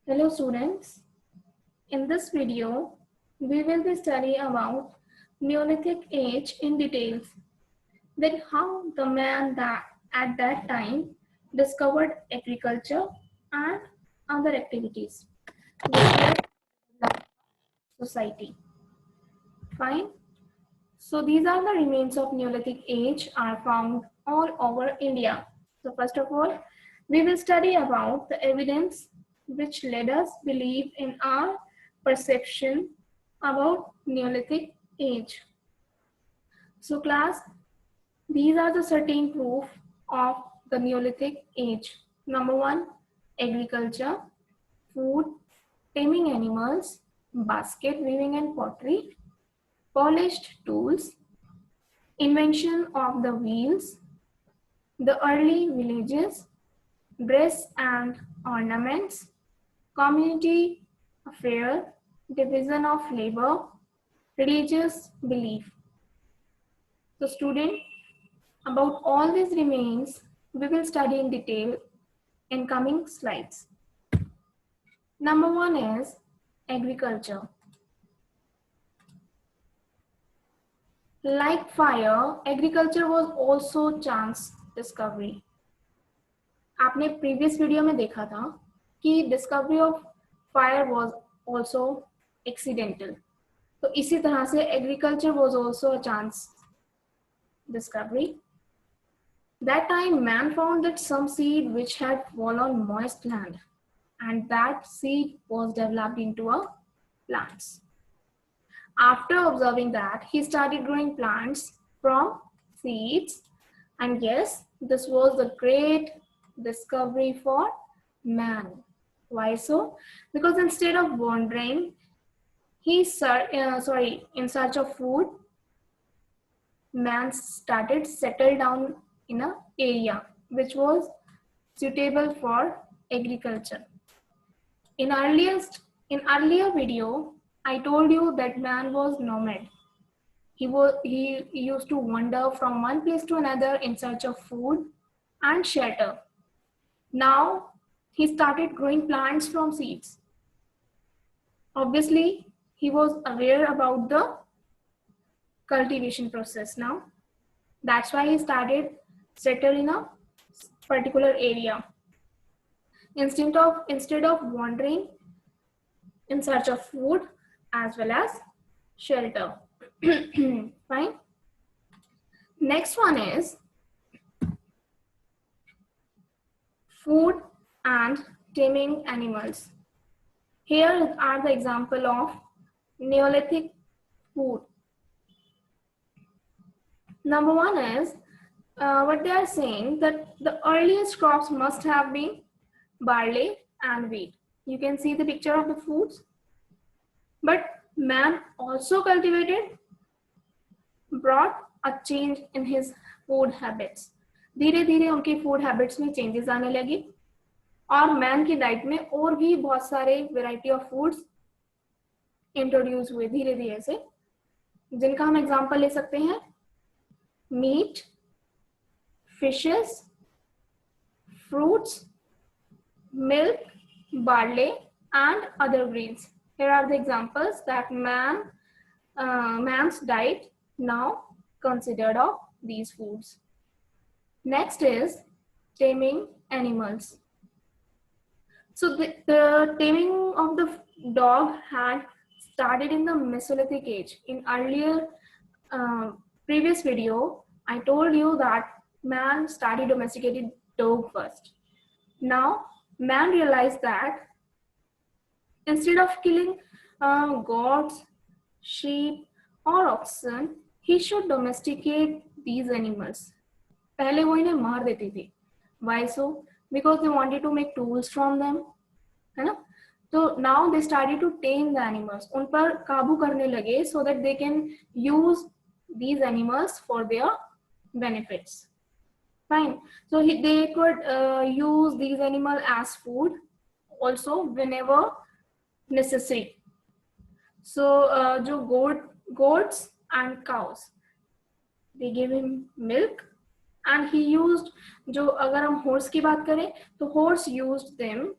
Hello students, in this video we will be studying about Neolithic age in details, then how the man that at that time discovered agriculture and other activities which led to the society. Fine. So these are the remains of Neolithic age are found all over India. So first of all, we will study about the evidence which led us believe in our perception about Neolithic age. So class, these are the certain proof of the Neolithic age. Number one, agriculture, food, taming animals, basket weaving and pottery, polished tools, invention of the wheels, the early villages, dress and ornaments, community affair, division of labor, religious belief. So student, about all these remains, we will study in detail in coming slides. Number one is agriculture. Like fire, agriculture was also chance discovery. आपने previous video में देखा था कि discovery of fire was also accidental, तो इसी तरह से agriculture was also a chance discovery. That time man found that some seed which had fallen on moist land and that seed was developed into a plants. After observing that, he started growing plants from seeds, and yes, this was the great discovery for man. Why so? Because instead of wandering, in search of food, man started settle down in a area which was suitable for agriculture. In earlier video, I told you that man was nomad. He used to wander from one place to another in search of food and shelter. Now he started growing plants from seeds. Obviously, he was aware about the cultivation process now. That's why he started settle in a particular area. Instead of wandering in search of food as well as shelter. Fine. Next one is food and taming animals. Here are the example of Neolithic food. Number one is what they are saying that the earliest crops must have been barley and wheat. You can see the picture of the foods. But man also cultivated, brought a change in his food habits. धीरे धीरे उनके food habits में changes आने लगे और man की diet में और भी बहुत सारे वैरायटी ऑफ फूड्स इंट्रोड्यूस हुए धीरे धीरे से, जिनका हम एग्जांपल ले सकते हैं meat, fishes, fruits, milk, barley, and other grains. Here are the examples that man's diet now considered of these foods. Next is taming animals. So the taming of the dog had started in the Mesolithic age. In earlier previous video, I told you that man started domesticated dog first. Now man realized that instead of killing goats, sheep or oxen, he should domesticate these animals. पहले वो इन्हें मार देती थी. Why so? Because they wanted to make tools from them, है ना? So now they started to tame the animals. उन पर काबू करने लगे so that they can use these animals for their benefits. Fine. So they could use these animals as food also whenever necessary. So जो goats and cows, they gave him milk and he used, जो अगर हम horse की बात करें तो horse used them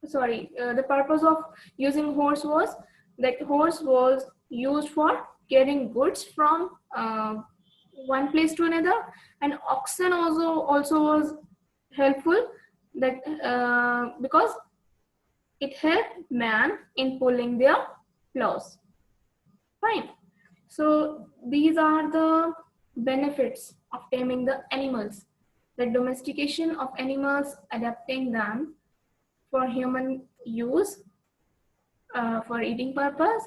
the purpose of using horse was that horse was used for carrying goods from one place to another, and oxen also was helpful that because it helped man in pulling their plows. Fine. So these are the benefits of taming the animals: the domestication of animals, adapting them for human use, for eating purpose,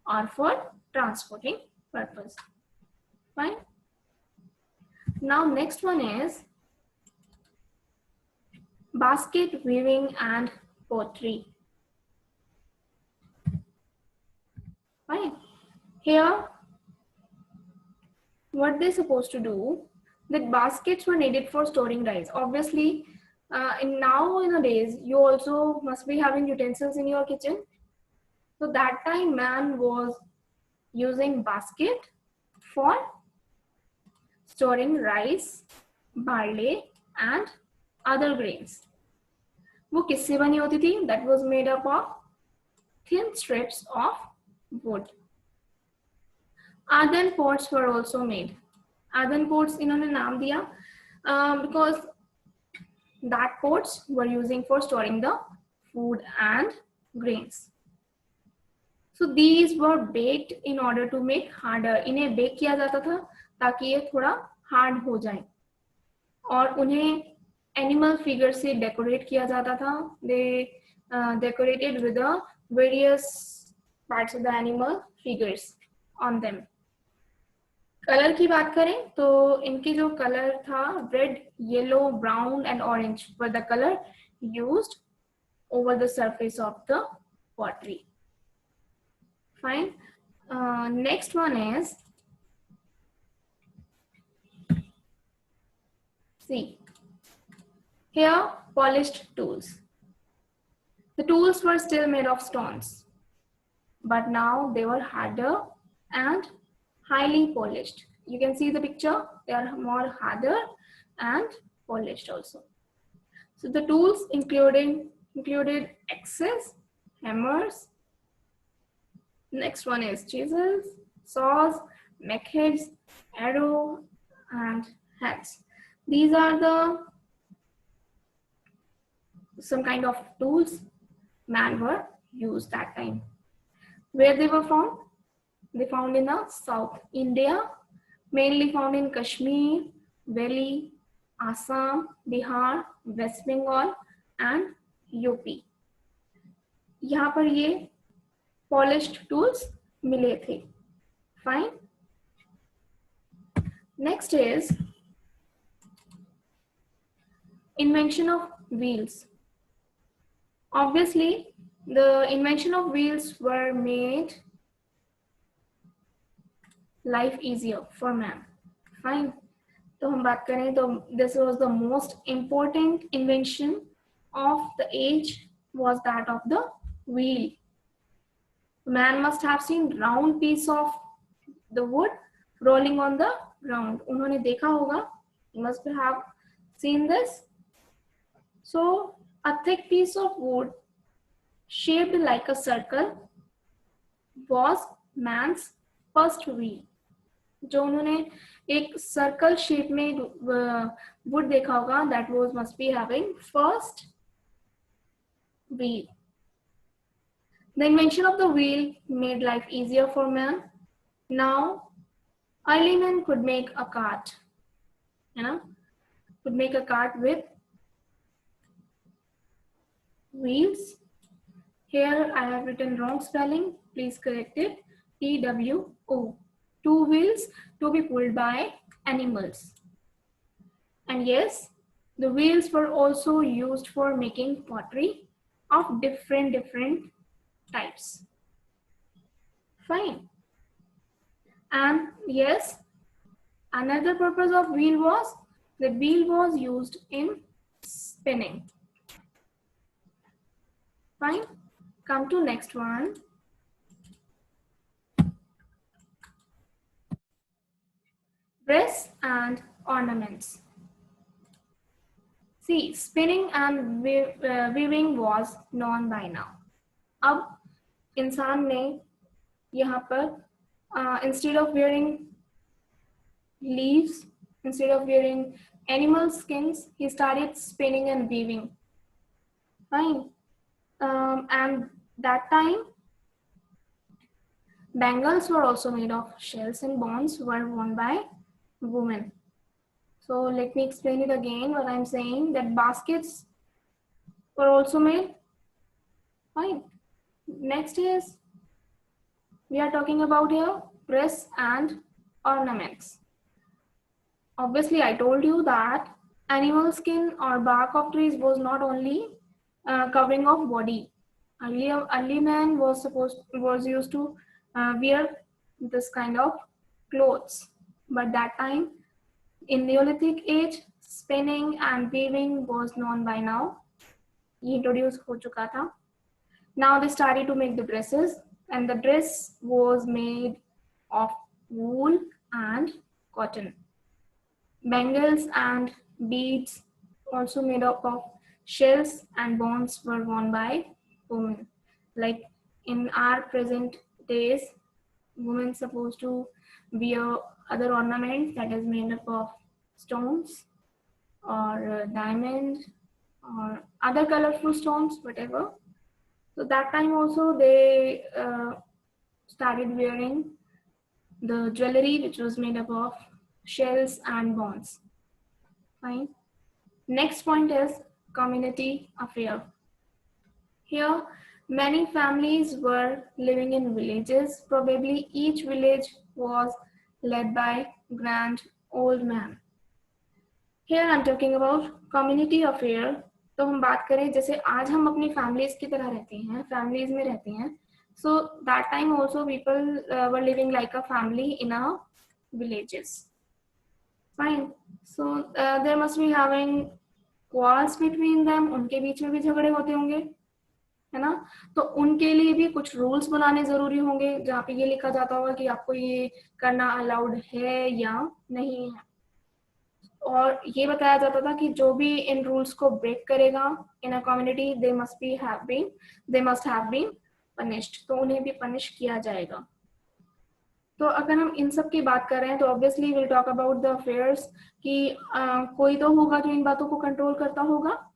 or for transporting purpose. Fine. Now next one is basket weaving and pottery. Fine. Here, what they're supposed to do, that baskets were needed for storing rice. Obviously, in nowadays, you also must be having utensils in your kitchen. So that time man was using basket for storing rice, barley and other grains. वो किससे बनी होती थी? That was made up of thin strips of wood. Earthen pots were also made. Earthen pots इन्होंने नाम दिया because that pots were using for storing the food and grains. So these were baked in order to make harder. इन्हें bake किया जाता था ताकि ये थोड़ा hard हो जाए, और उन्हें animal figure से decorate किया जाता था. They decorated with the various parts of the animal figures on them. Colour की बात करें तो इनके जो कलर था red, yellow, brown and orange were the colour used over the surface of the pottery. Fine. Next one is, see here, polished tools. The tools were still made of stones, but now they were harder and highly polished. You can see the picture, they are more harder and polished also. So the tools included axes, hammers. Next one is chisels, saws, machetes, arrow and hacks. These are the some kind of tools man were used that time. Where they were found? They found in the South India, mainly found in Kashmir Valley, Assam, Bihar, West Bengal and UP. यहाँ पर ये polished tools मिले थे. Fine. Next is invention of wheels. Obviously, the invention of wheels were made life easier for man. Fine. तो हम बात करें तो this was the most important invention of the age was that of the wheel. Man must have seen round piece of the wood rolling on the ground. उन्होंने देखा होगा. You must have seen this. So a thick piece of wood shaped like a circle was man's first wheel. जो उन्होंने एक circle shape में would देखा होगा, that was must be having first wheel. The invention of the wheel made life easier for man. Now early men could make a cart, could make a cart with wheels. Here I have written wrong spelling, please correct it. TWO. Two wheels to be pulled by animals. And yes, the wheels were also used for making pottery of different types. Fine. And yes, another purpose of wheel was the wheel was used in spinning. Fine. Come to next one. Dress and ornaments. See, spinning and weaving was known by now. अब इंसान ने यहाँ पर instead of wearing leaves, instead of wearing animal skins, he started spinning and weaving. Fine. And that time, bangles were also made of shells and bonds were worn by women. So let me explain it again what I'm saying, that baskets were also made. Fine. Next is, we are talking about here dress and ornaments. Obviously, I told you that animal skin or bark of trees was not only covering of body. Early man was used to wear this kind of clothes, but that time in Neolithic age, spinning and weaving was known by now. ये introduce हो चुका था. Now they started to make the dresses, and the dress was made of wool and cotton. Bangles and beads also made up of shells and bonds were worn by women. Like in our present days, women supposed to wear other ornaments that is made up of stones or diamond or other colorful stones, whatever. So that time also they started wearing the jewelry which was made up of shells and bonds. Fine. Next point is community affair. Here, many families were living in villages. Probably each village was led by grand old man. Here I'm talking about community affair. तो हम बात करें जैसे आज हम अपनी families की तरह रहते हैं, फैमिलीज में रहते हैं. So that time also people were living like a family in a villages. Fine. So there must be having quarrels between them. उनके बीच में भी झगड़े होते होंगे, है ना. तो उनके लिए भी कुछ रूल्स बनाने जरूरी होंगे जहाँ पे ये लिखा जाता होगा कि आपको ये करना अलाउड है या नहीं है. और ये बताया जाता था कि जो भी इन रूल्स को ब्रेक करेगा in a community they must have been punished. तो उन्हें भी पनिश किया जाएगा. तो अगर हम इन सब की बात कर रहे हैं तो obviously will talk about the affairs कि कोई तो होगा जो इन बातों को कंट्रोल करता होगा,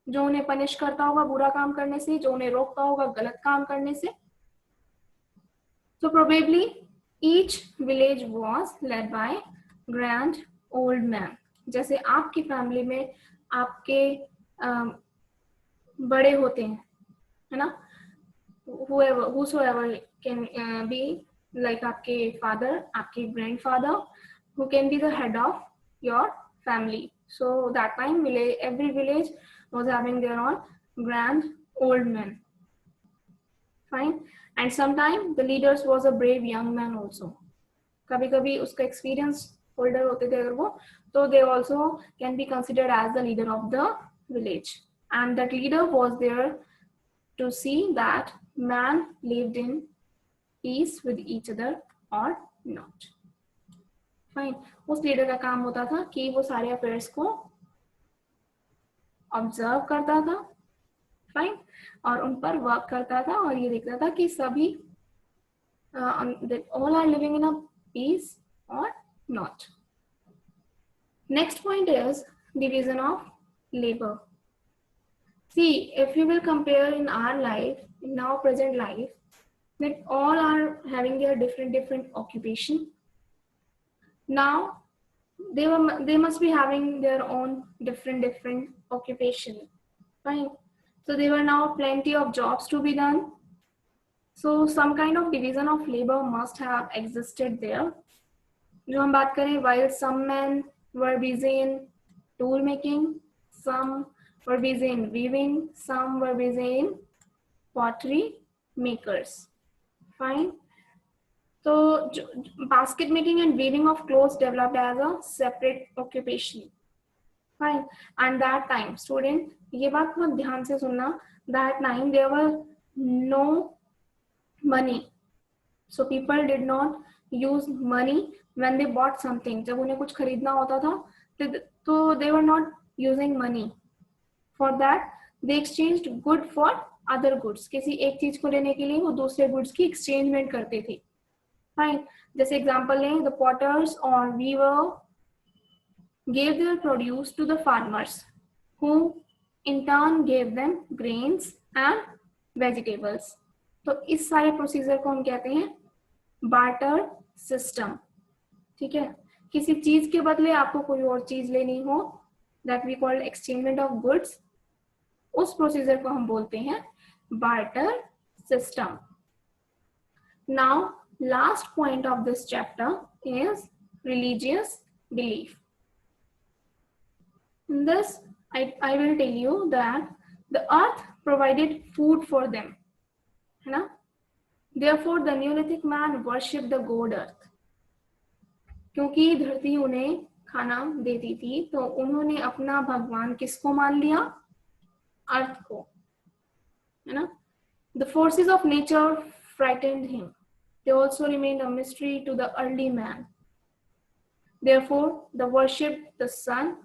जो उन्हें पनिश करता होगा बुरा काम करने से, जो उन्हें रोकता होगा गलत काम करने से. So probably each village was led by grand old man. जैसे आपकी फैमिली में आपके बड़े होते हैं, है ना. whosoever can be like आपके father, आपके grandfather, who can be the head of your family. So that time every village was having their own grand old man. Fine. And sometimes the leaders was a brave young man also. कभी कभी उसका experience holder होते थे अगर वो, तो they also can be considered as the leader of the village. And that leader was there to see that man lived in peace with each other or not. Fine. उस leader का काम होता था कि वो सारे अफेयर्स को observe करता था. फाइन. और उन पर वर्क करता था और ये देखता था कि सभी all are living in a peace or not. Next point is division of labor. See, if you will compare in our life, in our present life, that all are having their different occupation. Now they must be having their own different occupation. Fine. So there were now plenty of jobs to be done. So some kind of division of labor must have existed there. जो हम बात करें, while some men were busy in tool making, some were busy in weaving, some were busy in pottery makers. Fine. So basket making and weaving of clothes developed as a separate occupation. Fine. And that time, student, ये बात बहुत ध्यान से सुनना, that time there were no money. So people did not use money when they bought something. जब उन्हें कुछ खरीदना होता था तो they were not using money. For that they exchanged good for other goods. किसी एक चीज को लेने के लिए वो दूसरे goods की exchangement करते थे. Fine. जैसे example लें, the potters or weaver gave their produce to the farmers, who in turn gave them grains and vegetables. तो इस सारे प्रोसीजर को हम कहते हैं बार्टर सिस्टम. ठीक है, किसी चीज के बदले आपको कोई और चीज लेनी हो, that we called exchangement of goods, उस प्रोसीजर को हम बोलते हैं barter system. Now last point of this chapter is religious belief. In this, I will tell you that the earth provided food for them, है ना? Therefore, the Neolithic man worshipped the god earth. क्योंकि धरती उन्हें खाना देती थी, तो उन्होंने अपना भगवान किसको मान लिया? अर्थ को, है ना? The forces of nature frightened him. They also remained a mystery to the early man. Therefore, they worshipped the sun.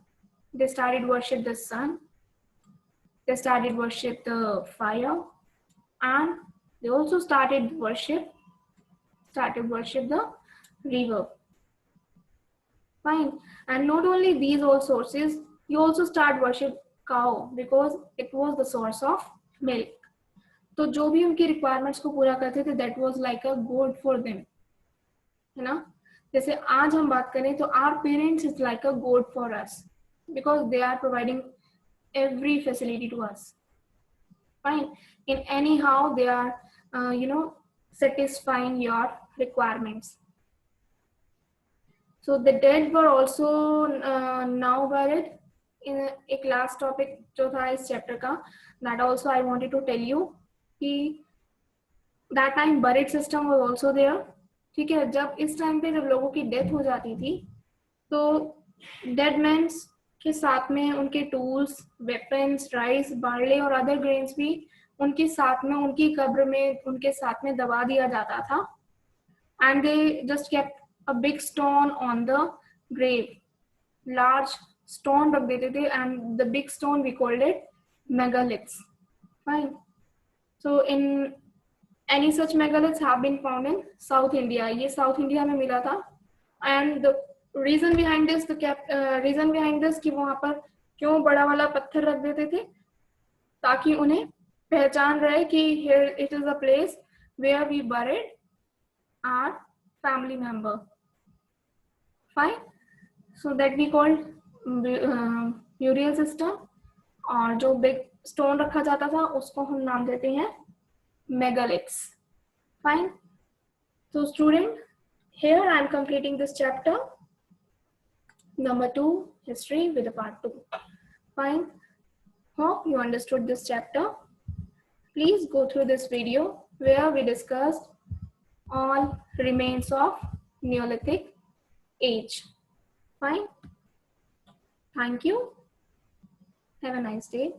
They started worship the sun. They started worship the fire, and they also started worship the river. Fine. And not only these all sources, you also start worship cow because it was the source of milk. तो जो भी उनकी requirements को पूरा करते थे, that was like a god for them, है ना? जैसे आज हम बात करें तो our parents is like a god for us because they are providing every facility to us. Fine. In anyhow they are satisfying your requirements. So the dead were also now buried. In a last topic जो था इस chapter का, that also I wanted to tell you कि that time buried system was also there. ठीक है, जब इस time पे जब लोगों की डेथ हो जाती थी तो डेड मैन्स के साथ में उनके टूल्स, वेपन्स, राइस, बार्ले और अदर ग्रेन्स भी उनके साथ में उनकी कब्र में उनके साथ में दबा दिया जाता था. And they just kept a big stone on the grave. Large stone रख देते थे and the big stone we called it megaliths. Fine. So in any such megaliths have been found in South India. ये South India में मिला था. And the reason behind this, कि वहाँ पर क्यों बड़ा वाला पत्थर रख देते थे, ताकि उन्हें पहचान रहे कि here it is a place where we buried our family member. Fine. So that we called burial system. और जो big stone रखा जाता था उसको हम नाम देते हैं megaliths. Fine. So student, here I am completing this chapter number 2, history, with the part 2. Fine. Hope you understood this chapter. Please go through this video where we discussed all remains of Neolithic age. Fine. Thank you. Have a nice day.